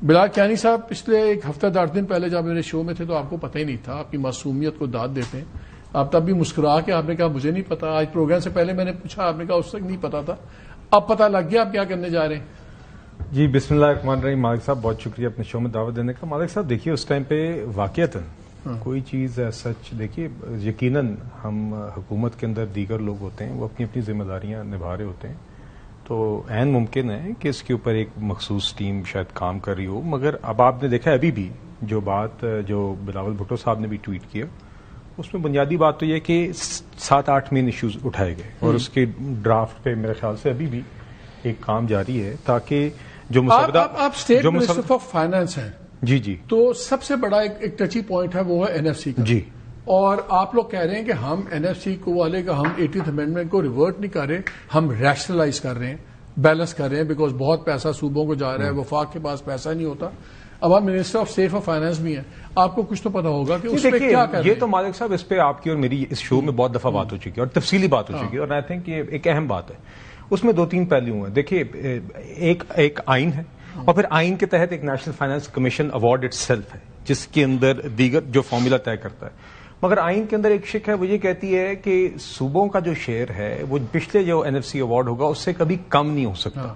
بلال کیانی صاحب پچھلے ایک ہفتہ 10 دن پہلے جب میرے شو میں تھے تو آپ کو پتہ ہی نہیں تھا، آپ کی معصومیت کو داد دیتے ہیں. آپ تب بھی مسکرا کے آپ نے کہا مجھے نہیں پتا. آج پروگرام سے پہلے میں نے پوچھا، آپ نے کہا اس تک نہیں پتا تھا. اب پتہ لگ گیا آپ کیا کرنے جا رہے ہیں. جی بسم اللہ الرحمن الرحیم. مالک صاحب بہت شکریہ اپنے شو میں دعوت دینے کا. مالک صاحب دیکھیے اس ٹائم پہ واقعتاً کوئی چیز سچ دیکھیے، یقیناً ہم حکومت کے اندر دیگر لوگ ہوتے ہیں، وہ اپنی اپنی ذمہ داریاں نبھا رہے ہوتے ہیں، تو عین ممکن ہے کہ اس کے اوپر ایک مخصوص ٹیم شاید کام کر رہی ہو. مگر اب آپ نے دیکھا ابھی بھی جو بات جو بلاول بھٹو صاحب نے بھی ٹویٹ کیا، اس میں بنیادی بات تو یہ کہ 7-8 مین ایشوز اٹھائے گئے اور اس کے ڈرافٹ پہ میرے خیال سے ابھی بھی ایک کام جاری ہے تاکہ جو مسودہ آپ اسٹیٹ منسٹر آف فائنانس ہیں. جی تو سب سے بڑا ایک ٹچی پوائنٹ ہے وہ ہے این ایف سی کا. جی اور آپ لوگ کہہ رہے ہیں کہ ہم این ایف سی کو والے کا ہم 80th امینڈمنٹ کو ریورٹ نہیں کر رہے، ہم ریشنلائز کر رہے ہیں، بیلنس کر رہے ہیں، بیکاز بہت پیسہ صوبوں کو جا رہا ہے، وفاق کے پاس پیسہ نہیں ہوتا. اب آپ منسٹر آف سیف آف فائنانس بھی ہیں، آپ کو کچھ تو پتا ہوگا کہ اس میں کیا کر رہے ہیں. یہ تو مالک صاحب اس پہ آپ کی اور میری اس شو میں بہت دفعہ بات ہو چکی ہے اور تفصیلی بات ہو چکی ہے، اور آئی تھنک یہ ایک اہم بات ہے. اس میں 2-3 پہلو ہیں. دیکھیے ایک آئین ہے اور پھر آئین کے تحت ایک national finance commission award it self ہے جس کے اندر دیگر جو فارمولا طے کرتا ہے. مگر آئین کے اندر ایک شک ہے، وہ یہ کہتی ہے کہ صوبوں کا جو شیئر ہے وہ پچھلے جو این ایف سی ایوارڈ ہوگا اس سے کبھی کم نہیں ہو سکتا.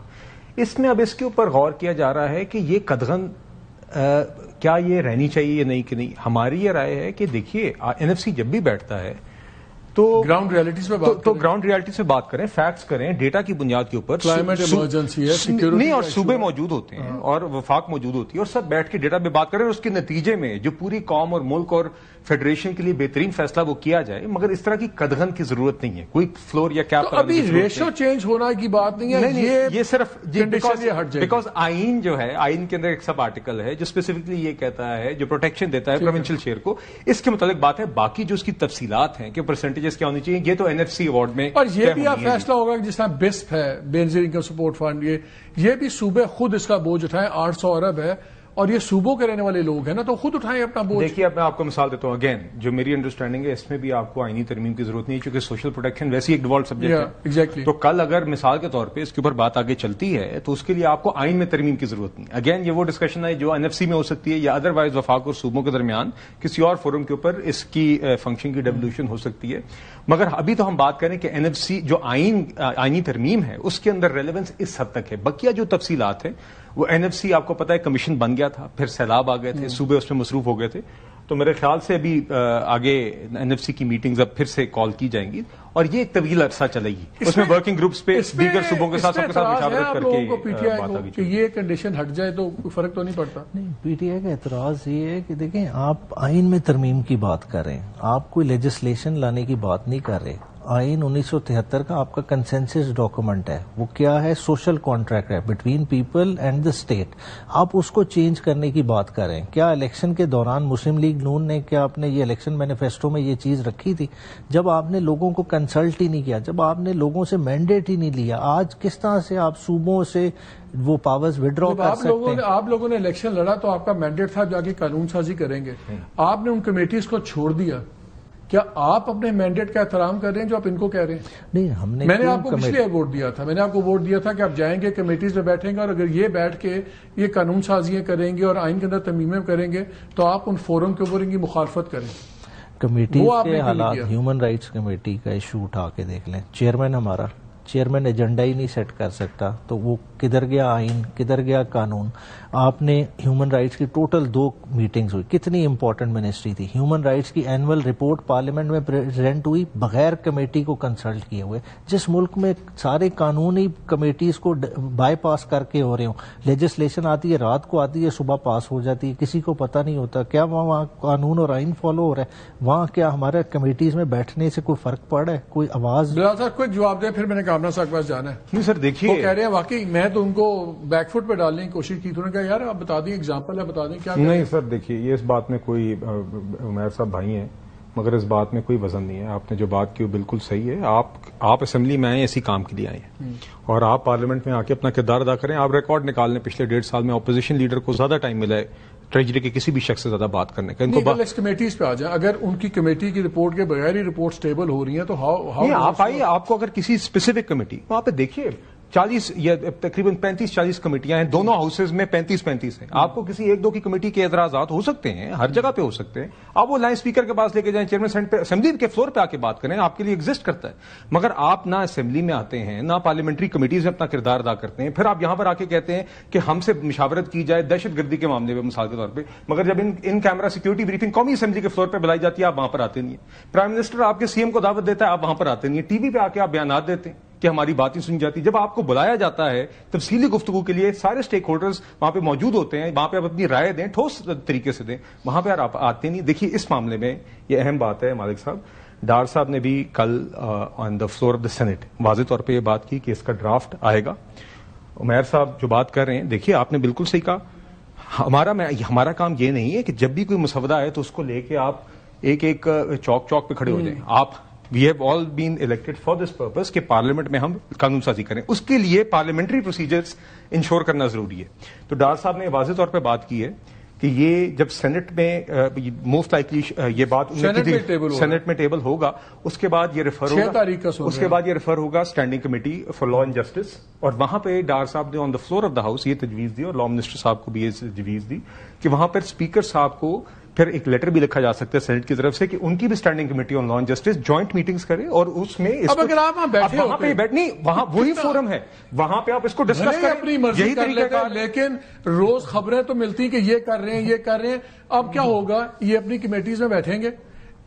اس میں اب اس کے اوپر غور کیا جا رہا ہے کہ یہ قدغن کیا یہ رہنی چاہیے یا نہیں کہ نہیں. ہماری یہ رائے ہے کہ دیکھیے این ایف سی جب بھی بیٹھتا ہے تو گراؤنڈ ریالٹیز پہ بات تو گراؤنڈ ریالٹی سے بات کریں، فیکٹس کریں، ڈیٹا کی بنیاد کے اوپر. کلائمیٹ ایمرجنسی ہے، سیکیورٹی نہیں، اور صوبے موجود ہوتے ہیں اور وفاق موجود ہوتی ہے اور سب بیٹھ کے ڈیٹا پہ بات کریں اور اس کے نتیجے میں جو پوری قوم اور ملک اور فیڈریشن کے لیے بہترین فیصلہ وہ کیا جائے. مگر اس طرح کی قدغن کی ضرورت نہیں ہے، کوئی فلور یا کیپ. ابھی ریشو چینج ہونا کی بات نہیں ہے، یہ صرف بیکاز آئین جو ہے، آئین کے اندر ایک سب آرٹیکل ہے جو اسپیسیفکلی یہ کہتا ہے، جو پروٹیکشن دیتا ہے پروونشل شیئر کو، اس کے متعلق بات ہے. باقی جو اس کی تفصیلات ہیں کہ پرسنٹیجز کیا ہونی چاہیے، یہ تو این ایف سی ایوارڈ میں اور یہ بھی آپ فیصلہ ہوگا کہ جس طرح بسپ ہے، بینظیر انکم سپورٹ فنڈ، یہ بھی صوبے خود اس کا بوجھ اٹھائیں. 800 ارب ہے اور یہ صوبوں کے رہنے والے لوگ ہیں نا، تو خود اٹھائیں اپنا بوجھ. دیکھیے اب میں آپ کو مثال دیتا ہوں. اگین جو میری انڈرسٹینڈنگ ہے اس میں بھی آپ کو آئینی ترمیم کی ضرورت نہیں ہے، چونکہ سوشل پروٹیکشن ویسی ایک ڈیفالٹ سبجیکٹ ہے. ایگزیکٹلی. تو کل اگر مثال کے طور پہ اس کے اوپر بات آگے چلتی ہے تو اس کے لیے آپ کو آئین میں ترمیم کی ضرورت نہیں. اگین یہ وہ ڈسکشن ہے جو این ایف سی میں ہو سکتی ہے یا ادروائز وفاق اور صوبوں کے درمیان کسی اور فورم کے اوپر اس کی فنکشن کی ڈیولیوشن ہو سکتی ہے. مگر ابھی تو ہم بات کریں کہ این ایف سی جو آئینی ترمیم ہے اس کے اندر ریلیونس اس حد تک ہے. بقیہ جو تفصیلات ہیں وہ این ایف سی آپ کو پتا ہے کمیشن بن گیا تھا، پھر سیلاب آ گئے تھے، صوبے اس میں مصروف ہو گئے تھے. تو میرے خیال سے ابھی آگے این ایف سی کی میٹنگز اب پھر سے کال کی جائیں گی اور یہ ایک طویل عرصہ چلے گی. اس میں ورکنگ گروپس پہ دیگر صوبوں کے ساتھ مشاورت کر کے بات آگے کہ یہ کنڈیشن ہٹ جائے تو کوئی فرق تو نہیں پڑتا. نہیں، پی ٹی آئی کا اعتراض یہ ہے کہ دیکھیں آپ آئین میں ترمیم کی بات کر رہے ہیں، آپ کوئی لیجسلیشن لانے کی بات نہیں کر رہے. آئین 1973 کا آپ کا کنسنسس ڈاکومنٹ ہے، وہ کیا ہے؟ سوشل کانٹریکٹ ہے between people and the state. آپ اس کو چینج کرنے کی بات کر رہے ہیں. کیا الیکشن کے دوران مسلم لیگ نون نے کیا اپنے یہ الیکشن مینیفیسٹو میں یہ چیز رکھی تھی؟ جب آپ نے لوگوں کو کنسلٹ ہی نہیں کیا، جب آپ نے لوگوں سے مینڈیٹ ہی نہیں لیا، آج کس طرح سے آپ صوبوں سے وہ پاورز وڈرا کر سکتے ہیں؟ آپ لوگوں نے الیکشن لڑا تو آپ کا مینڈیٹ تھا جا کے قانون سازی کریں گے. آپ نے ان کمیٹیز کو چھوڑ دیا. کیا آپ اپنے مینڈیٹ کا احترام کر رہے ہیں جو آپ ان کو کہہ رہے ہیں؟ نہیں، ہم نے میں نے آپ کو پچھلے ووٹ دیا تھا، میں نے آپ کو ووٹ دیا تھا کہ آپ جائیں گے کمیٹیز میں بیٹھیں گے اور اگر یہ بیٹھ کے یہ قانون سازیاں کریں گے اور آئین کے اندر ترمیمیں کریں گے تو آپ ان فورم کے اوپر ان کی مخالفت کریں. کمیٹیز کے حالات، ہیومن رائٹس کمیٹی کا ایشو اٹھا کے دیکھ لیں. چیئرمین ایجنڈا ہی نہیں سیٹ کر سکتا تو وہ کدھر گیا آئین، کدھر گیا قانون؟ آپ نے ہیومن رائٹس کی ٹوٹل 2 میٹنگز ہوئی، کتنی امپورٹنٹ منسٹری تھی. ہیومن رائٹس کی اینول رپورٹ پارلیمنٹ میں پریزنٹ ہوئی بغیر کمیٹی کو کنسلٹ کیے ہوئے. جس ملک میں سارے قانونی کمیٹیز کو بائی پاس کر کے ہو رہے ہوں، لیجسلیشن آتی ہے رات کو آتی ہے، صبح پاس ہو جاتی ہے، کسی کو پتہ نہیں ہوتا کیا وہاں قانون اور آئین فالو ہو رہا ہے. وہاں کیا ہمارے کمیٹیز میں بیٹھنے سے کوئی فرق پڑ رہا ہے؟ کوئی آواز؟ بلال صاحب کوئی جواب دے، پھر میں نے کامنا صاحب کے پاس جانا ہے. نہیں سر دیکھیے، وہ کہہ رہے ہیں واقعی میں تو ان کو بیک فٹ پہ ڈالنے کی کوشش کی. تو نے کہا یار آپ بتا دیں، ایگزامپل ہے، بتا دیں کیا. نہیں سر دیکھیے، یہ اس بات میں کوئی عمیر صاحب بھائی ہیں مگر اس بات میں کوئی وزن نہیں ہے. آپ نے جو بات کی وہ بالکل صحیح ہے. آپ اسمبلی میں آئے اسی کام کے لیے آئے ہیں اور آپ پارلیمنٹ میں آ کے اپنا کردار ادا کریں. آپ ریکارڈ نکال لیں پچھلے 1.5 سال میں اپوزیشن لیڈر کو زیادہ ٹائم ملا ہے ٹریجری کے کسی بھی شخص سے زیادہ بات کرنے کا. ان کو کمیٹیز پہ آ جائیں، اگر ان کی کمیٹی کی رپورٹ کے بغیر ہی رپورٹ سٹیبل ہو رہی ہیں تو آپ آئیے. آپ کو اگر کسی اسپیسیفک کمیٹی وہاں پہ دیکھیے 40 یا تقریباً 35-40 کمیٹیاں ہیں دونوں ہاؤسز میں، 35 ہیں. آپ کو کسی ایک دو کی کمیٹی کے اعتراضات ہو سکتے ہیں، ہر جگہ پہ ہو سکتے ہیں، آپ وہ لائن اسپیکر کے پاس لے کے جائیں، چیئرمین سینٹ پہ اسمبلی کے فلور پہ آ کے بات کریں، آپ کے لیے ایگزسٹ کرتا ہے. مگر آپ نہ اسمبلی میں آتے ہیں، نہ پارلیمنٹری کمیٹیز میں اپنا کردار ادا کرتے ہیں، پھر آپ یہاں پر آ کے کہتے ہیں کہ ہم سے مشاورت کی جائے دہشت گردی کے معاملے میں مثال کے طور پہ، مگر جب ان کیمرہ سیکورٹی بریفنگ قومی اسمبلی کے فلور پہ بلائی جاتی ہے آپ وہاں پر آتے نہیں ہیں. پرائم منسٹر آپ کے سی ایم کو دعوت دیتا ہے، آپ وہاں پر آتے نہیں ہیں. ٹی وی پہ آ کے آپ بیانات دیتے ہیں کہ ہماری باتیں سنی جاتی. جب آپ کو بلایا جاتا ہے تفصیلی گفتگو کے لیے، سارے سٹیک ہولڈرز وہاں پہ موجود ہوتے ہیں، وہاں پہ آپ اپنی رائے دیں، ٹھوس طریقے سے دیں، وہاں پہ آپ آتے نہیں. دیکھیے اس معاملے میں یہ اہم بات ہے مالک صاحب. ڈار صاحب نے بھی کل on the floor of the Senate واضح طور پہ یہ بات کی کہ اس کا ڈرافٹ آئے گا. عمیر صاحب جو بات کر رہے ہیں، دیکھیے آپ نے بالکل صحیح کہا. ہمارا کام یہ نہیں ہے کہ جب بھی کوئی مسودہ آئے تو اس کو لے کے آپ ایک چوک پہ کھڑے ہو جائیں. آپ we have all been elected for this purpose کہ پارلیمنٹ میں ہم قانون سازی کریں. اس کے لیے پارلیمنٹری پروسیجرز انشور کرنا ضروری ہے. تو ڈار صاحب نے واضح طور پہ بات کی ہے کہ یہ جب سینٹ میں موسٹ لائکلی یہ بات سینٹ میں ٹیبل ہوگا، اس کے بعد یہ ریفر ہوگا، اس کے بعد یہ ریفر ہوگا standing committee for law and justice. اور وہاں پہ ڈار صاحب نے on the floor of the house یہ تجویز دی، اور لا منسٹر صاحب کو بھی یہ تجویز دی کہ وہاں پر اسپیکر صاحب کو پھر ایک لیٹر بھی لکھا جا سکتا ہے سینٹ کی طرف سے کہ ان کی بھی standing committee on law and justice joint meetings کرے، اور اس میں وہاں پہ بیٹھنی، وہاں وہی فورم ہے، وہاں پہ آپ اس کو ڈسکس کریں. اپنی مرضی کر لیتے ہیں، لیکن روز خبریں تو ملتی کہ یہ کر رہے ہیں یہ کر رہے ہیں. اب کیا ہوگا، یہ اپنی کمیٹیز میں بیٹھیں گے،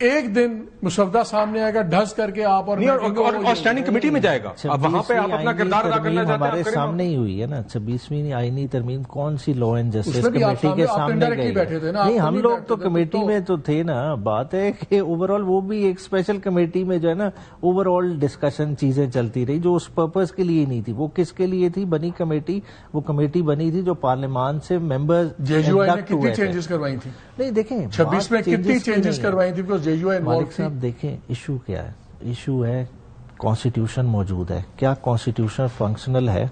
ایک دن مسودہ سامنے آئے گا، ڈھس کر کے آپ اور اسٹینڈنگ کمیٹی میں جائے گا. اب وہاں پہ آپ اپنا کردار ادا کرنا چاہتے ہیں. ہمارے سامنے ہی ہوئی ہے نا 26ویں آئینی ترمیم، کون سی لا اینڈ جسٹس کمیٹی کے سامنے گئی؟ نہیں، ہم لوگ تو کمیٹی میں تو تھے نا. بات ہے کہ اوور آل وہ بھی ایک اسپیشل کمیٹی میں جو ہے نا اوور آل ڈسکشن چیزیں چلتی رہی، جو اس پرپز کے لیے نہیں تھی. وہ کس کے لیے تھی بنی کمیٹی؟ وہ کمیٹی بنی تھی جو پارلیمان سے ممبر چینجز کروائی تھی. نہیں دیکھیں 26 میں کتنی چینجز کروائی تھی. مالک صاحب دیکھیں ایشو کیا ہے. ایشو ہے کانسٹیٹیوشن موجود ہے، کیا کانسٹیٹیوشن فنکشنل ہے؟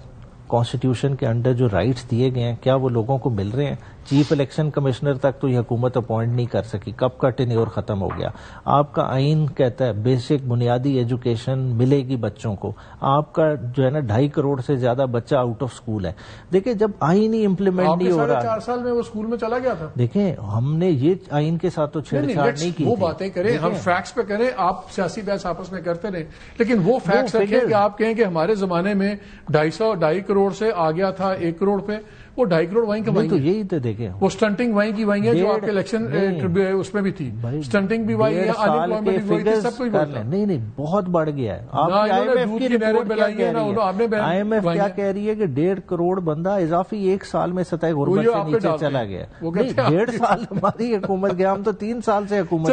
کانسٹیٹیوشن کے انڈر جو رائٹس دیے گئے ہیں کیا وہ لوگوں کو مل رہے ہیں؟ چیف الیکشن کمشنر تک تو یہ حکومت اپوائنٹ نہیں کر سکی، کب کا ٹینیور ختم ہو گیا. آپ کا آئین کہتا ہے بیسک بنیادی ایجوکیشن ملے گی بچوں کو، آپ کا جو ہے نا 2.5 کروڑ سے زیادہ بچہ آؤٹ آف سکول ہے. دیکھیں جب آئین ہی امپلیمنٹ نہیں ہو رہا، 4 سال میں وہ سکول میں چلا گیا تھا. دیکھیں ہم نے یہ آئین کے ساتھ تو چھیڑ چھاڑ نہیں کی. وہ باتیں کریں، ہم فیکٹس پہ کریں، آپ سیاسی بحث آپس میں کرتے رہیں، لیکن وہ فیکٹس رکھیں کہ آپ کہیں کہ ہمارے زمانے میں 2.5 کروڑ سے آ گیا تھا 1 کروڑ پہ. وہ 2.5 کروڑ وہیں کمائیں تو یہی تو دیکھیں وہ سٹنٹنگ وہیں کی وہیں ہے جو آپ کے الیکشن اس میں بھی تھی. سٹنٹنگ بھی وہیں ہے، انپلائمنٹ بھی وہیں تھی، سب کچھ وہیں. نہیں بہت بڑھ گیا ہے. آئی ایم ایف کیا کہہ رہی ہے کہ 1.5 کروڑ بندہ اضافی 1 سال میں سطح غربت سے نیچے چلا گیا. 1.5 سال ہماری حکومت گیا، ہم تو 3 سال سے حکومت.